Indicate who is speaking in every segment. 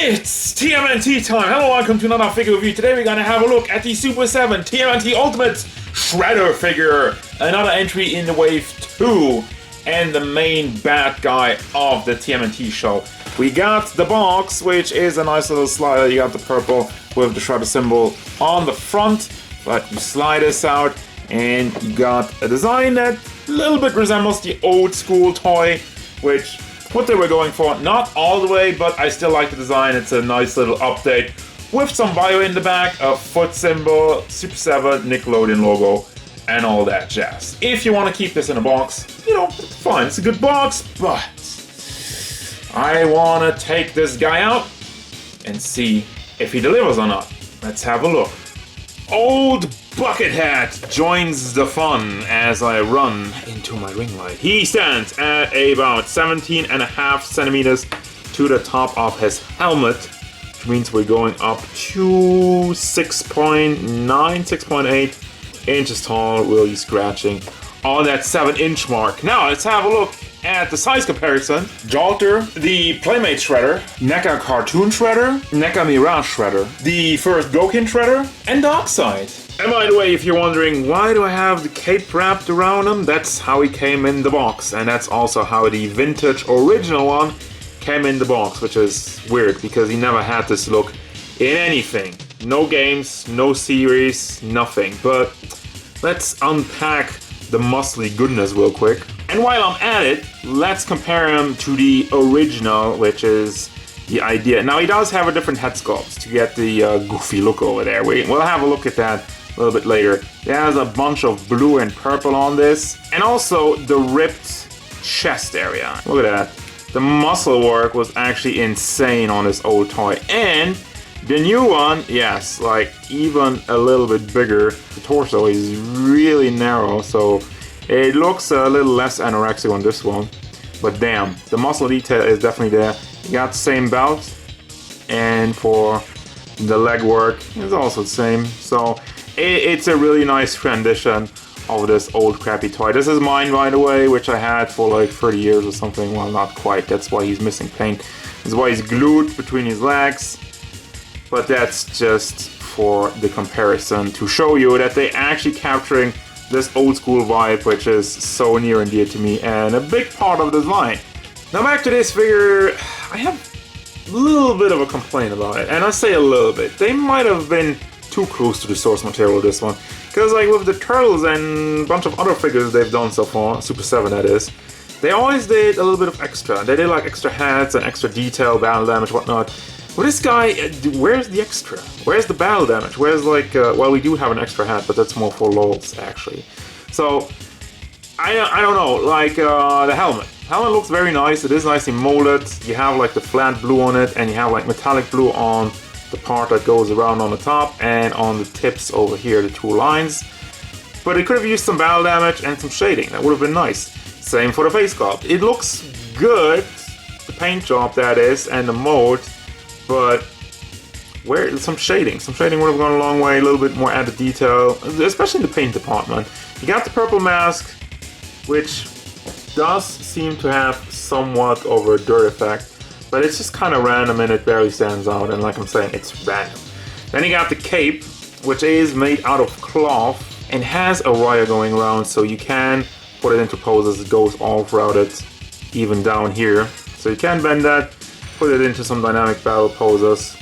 Speaker 1: It's TMNT time! Hello, welcome to another figure review. Today we're gonna have a look at the Super7 TMNT Ultimate Shredder figure. Another entry in the Wave 2 and the main bad guy of the TMNT show. We got the box, which is a nice little slider. You got the purple with the Shredder symbol on the front, but you slide this out and you got a design that a little bit resembles the old school toy, which what they were going for, not all the way, but I still like the design. It's a nice little update with some bio in the back, a foot symbol, Super7, Nickelodeon logo, and all that jazz. If you want to keep this in a box, you know, it's fine. It's a good box, but I want to take this guy out and see if he delivers or not. Let's have a look. Old Bucket Hat joins the fun as I run into my ring light. He stands at about 17.5 centimeters to the top of his helmet, which means we're going up to 6.9, 6.8 inches tall, really scratching on that 7-inch mark. Now let's have a look at the size comparison. Jolter, the Playmate Shredder, NECA Cartoon Shredder, NECA Mirage Shredder, the first Gouken Shredder, and Darkseid. And by the way, if you're wondering why do I have the cape wrapped around him, that's how he came in the box, and that's also how the vintage original one came in the box, which is weird because he never had this look in anything. No games, no series, nothing. But let's unpack the muscly goodness real quick. And while I'm at it, let's compare him to the original, which is the idea. Now he does have a different head sculpt to get the goofy look over there. We'll have a look at that a little bit later. There's a bunch of blue and purple on this, and also the ripped chest area. Look at that. The muscle work was actually insane on this old toy. And the new one, yes, like even a little bit bigger. The torso is really narrow, so it looks a little less anorexic on this one. But damn, the muscle detail is definitely there. You got the same belt, and for the leg work, it's also the same. So it's a really nice rendition of this old crappy toy. This is mine, by the way, which I had for like 30 years or something. Well, not quite. That's why he's missing paint. That's why he's glued between his legs. But that's just for the comparison to show you that they're actually capturing this old school vibe, which is so near and dear to me and a big part of the design. Now back to this figure, I have a little bit of a complaint about it, and I say a little bit. They might have been too close to the source material, this one, because like with the Turtles and a bunch of other figures they've done so far, Super7 that is, they always did a little bit of extra. They did like extra hats and extra detail, battle damage, whatnot. Well, this guy, where's the extra? Where's the battle damage? Where's like, well, we do have an extra hat, but that's more for lols, actually. So, I don't know, like the helmet. Helmet looks very nice. It is nicely molded. You have like the flat blue on it, and you have like metallic blue on the part that goes around on the top and on the tips over here, the two lines. But it could have used some battle damage and some shading. That would have been nice. Same for the face sculpt. It looks good, the paint job that is, and the mold. But where some shading would have gone a long way, a little bit more added detail, especially in the paint department. You got the purple mask, which does seem to have somewhat of a dirt effect, but it's just kind of random and it barely stands out, and like I'm saying, it's random. Then you got the cape, which is made out of cloth and has a wire going around, so you can put it into poses. It goes all throughout it, even down here. So you can bend that, put it into some dynamic battle poses,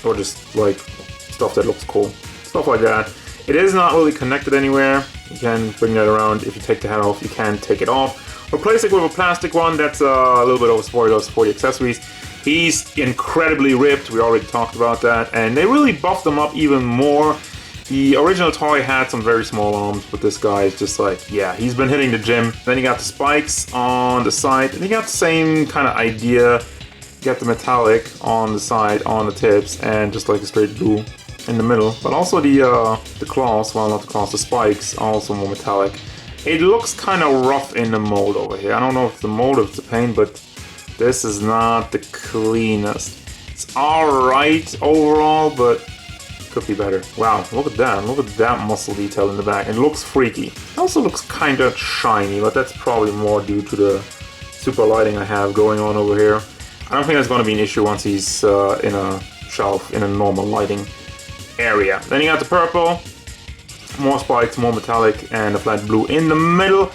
Speaker 1: or just like stuff that looks cool. Stuff like that. It is not really connected anywhere. You can bring that around. If you take the hat off, you can take it off. Replace it with a plastic one that's a little bit oversported for the accessories. He's incredibly ripped. We already talked about that. And they really buffed him up even more. The original toy had some very small arms, but this guy is just like, yeah, he's been hitting the gym. Then you got the spikes on the side. And you got the same kind of idea. You got the metallic on the side, on the tips, and just like a straight blue in the middle. But also the claws, well not the claws, the spikes, also more metallic. It looks kind of rough in the mold over here. I don't know if the mold is the paint, but this is not the cleanest. It's alright overall, but could be better. Wow, look at that. Look at that muscle detail in the back. It looks freaky. It also looks kind of shiny, but that's probably more due to the super lighting I have going on over here. I don't think that's going to be an issue once he's in a shelf in a normal lighting area. Then you got the purple, more spikes, more metallic, and a flat blue in the middle.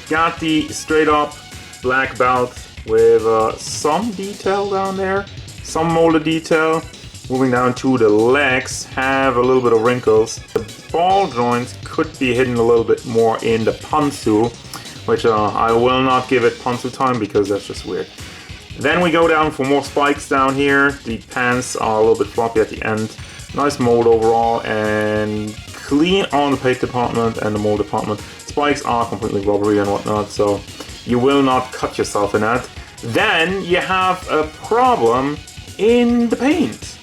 Speaker 1: Got the straight up black belt with some detail down there, some molded detail. Moving down to the legs, have a little bit of wrinkles. The ball joints could be hidden a little bit more in the pantsu, which I will not give it pantsu time because that's just weird. Then we go down for more spikes down here. The pants are a little bit floppy at the end. Nice mold overall and clean on the paint department and the mold department. Spikes are completely rubbery and whatnot, so you will not cut yourself in that. Then you have a problem in the paint.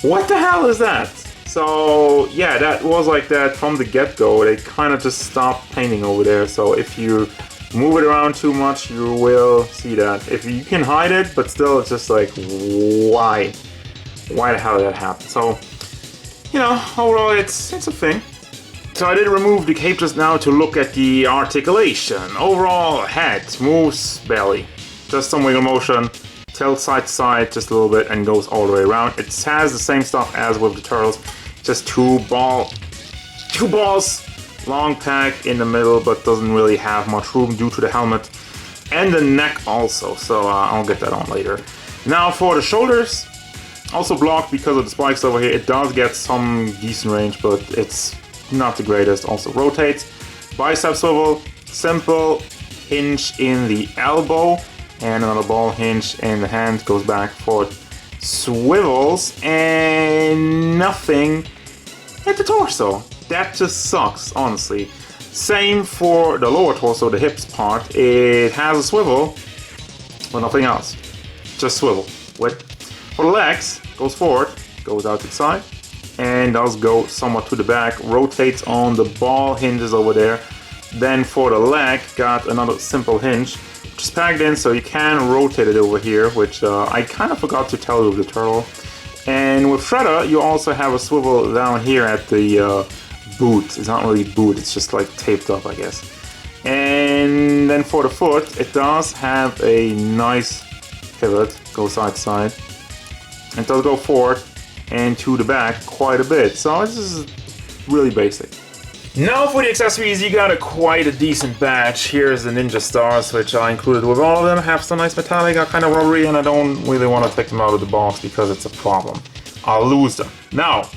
Speaker 1: What the hell is that? So yeah, that was like that from the get-go. They kind of just stopped painting over there. So if you move it around too much, you will see that. If you can hide it, but still it's just like, why? Why the hell did that happen? So, you know, overall it's a thing. So I did remove the cape just now to look at the articulation. Overall, head moves barely. Just some wiggle motion. Tilt side to side just a little bit and goes all the way around. It has the same stuff as with the turtles, just two balls, long pack in the middle, but doesn't really have much room due to the helmet and the neck also. So I'll get that on later. Now for the shoulders, also blocked because of the spikes over here. It does get some decent range, but it's not the greatest. Also rotates, bicep swivel, simple hinge in the elbow. And another ball hinge in the hand, goes back, forth, swivels, and nothing at the torso. That just sucks, honestly. Same for the lower torso, the hips part. It has a swivel, but nothing else. Just swivel. For the legs, goes forward, goes out to the side, and does go somewhat to the back, rotates on the ball hinges over there. Then for the leg, got another simple hinge. Just packed in so you can rotate it over here, which I kind of forgot to tell you with the turtle. And with Shredder, you also have a swivel down here at the boot. It's not really boot, it's just like taped up, I guess. And then for the foot, it does have a nice pivot, go side to side. It does go forward and to the back quite a bit, so this is really basic. Now for the accessories, you got quite a decent batch. Here's the Ninja Stars, which I included with all of them. Have some nice metallic, are kind of rubbery, and I don't really want to take them out of the box because it's a problem. I'll lose them. Now,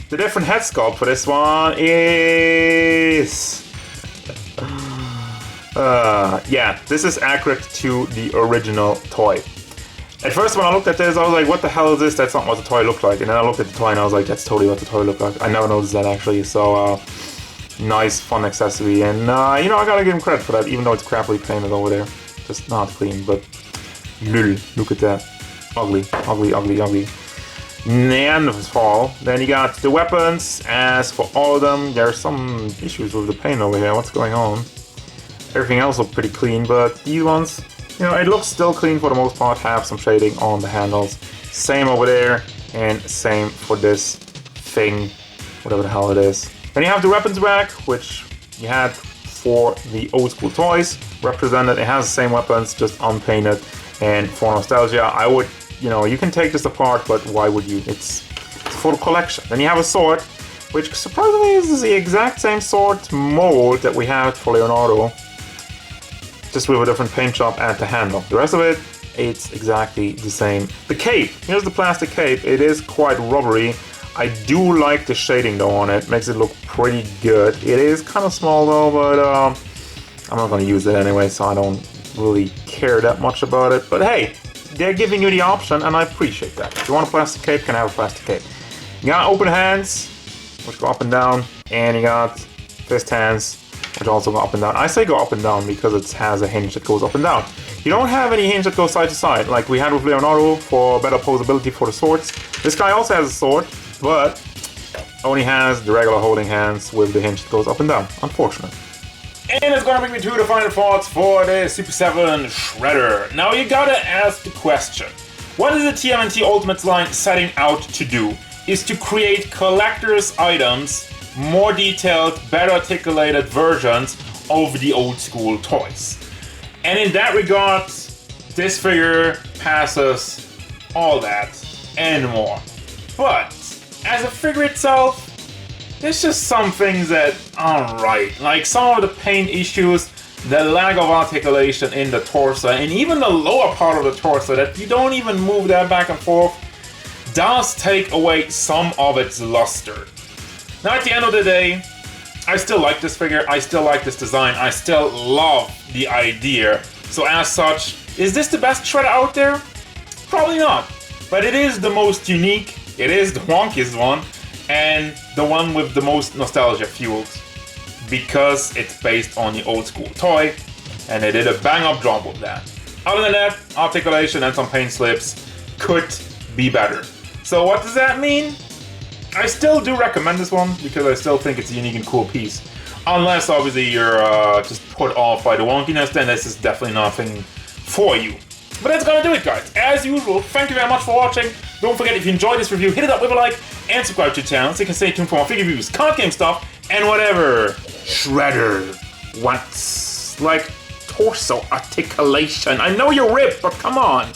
Speaker 1: the different head sculpt for this one is... yeah, this is accurate to the original toy. At first when I looked at this, I was like, what the hell is this? That's not what the toy looked like. And then I looked at the toy and I was like, that's totally what the toy looked like. I never noticed that actually, so... nice, fun accessory, and you know, I gotta give him credit for that, even though it's crappily painted over there. Just not clean, but lol, look at that. Ugly, ugly, ugly, ugly. Neanderthal. Then you got the weapons. As for all of them, there's some issues with the paint over here. What's going on? Everything else looks pretty clean, but these ones, you know, it looks still clean for the most part. Have some shading on the handles. Same over there, and same for this thing, whatever the hell it is. Then you have the weapons rack, which you had for the old school toys, represented. It has the same weapons, just unpainted. And for nostalgia, I would, you know, you can take this apart, but why would you? It's for the collection. Then you have a sword, which surprisingly is the exact same sword mold that we have for Leonardo, just with a different paint job at the handle. The rest of it, it's exactly the same. The cape, here's the plastic cape. It is quite rubbery. I do like the shading though on it, makes it look pretty good. It is kind of small though, but I'm not going to use it anyway, so I don't really care that much about it. But hey, they're giving you the option and I appreciate that. If you want a plastic cape, you can have a plastic cape. You got open hands, which go up and down, and you got fist hands, which also go up and down. I say go up and down because it has a hinge that goes up and down. You don't have any hinge that goes side to side, like we had with Leonardo for better posability for the swords. This guy also has a sword, but only has the regular holding hands with the hinge that goes up and down. Unfortunate. And it's gonna bring me to the final thoughts for the Super7 Shredder. Now you gotta ask the question, what is the TMNT Ultimates line setting out to do? Is to create collector's items, more detailed, better articulated versions of the old school toys. And in that regard, This figure passes all that and more. But as a figure itself, there's just some things that aren't right. Like some of the Payne issues, the lack of articulation in the torso, and even the lower part of the torso that you don't even move that back and forth, does take away some of its luster. Now at the end of the day, I still like this figure, I still like this design, I still love the idea. So as such, is this the best Shredder out there? Probably not. But it is the most unique, it is the wonkiest one, and the one with the most nostalgia fueled. Because it's based on the old school toy, and they did a bang up job with that. Other than that, articulation and some paint slips could be better. So what does that mean? I still do recommend this one because I still think it's a unique and cool piece. Unless obviously you're just put off by the wonkiness, then this is definitely nothing for you. But that's gonna do it, guys. As usual, thank you very much for watching. Don't forget, if you enjoyed this review, hit it up with a like and subscribe to the channel so you can stay tuned for more figure reviews, card game stuff, and whatever Shredder wants. Like torso articulation. I know you're ripped, but come on.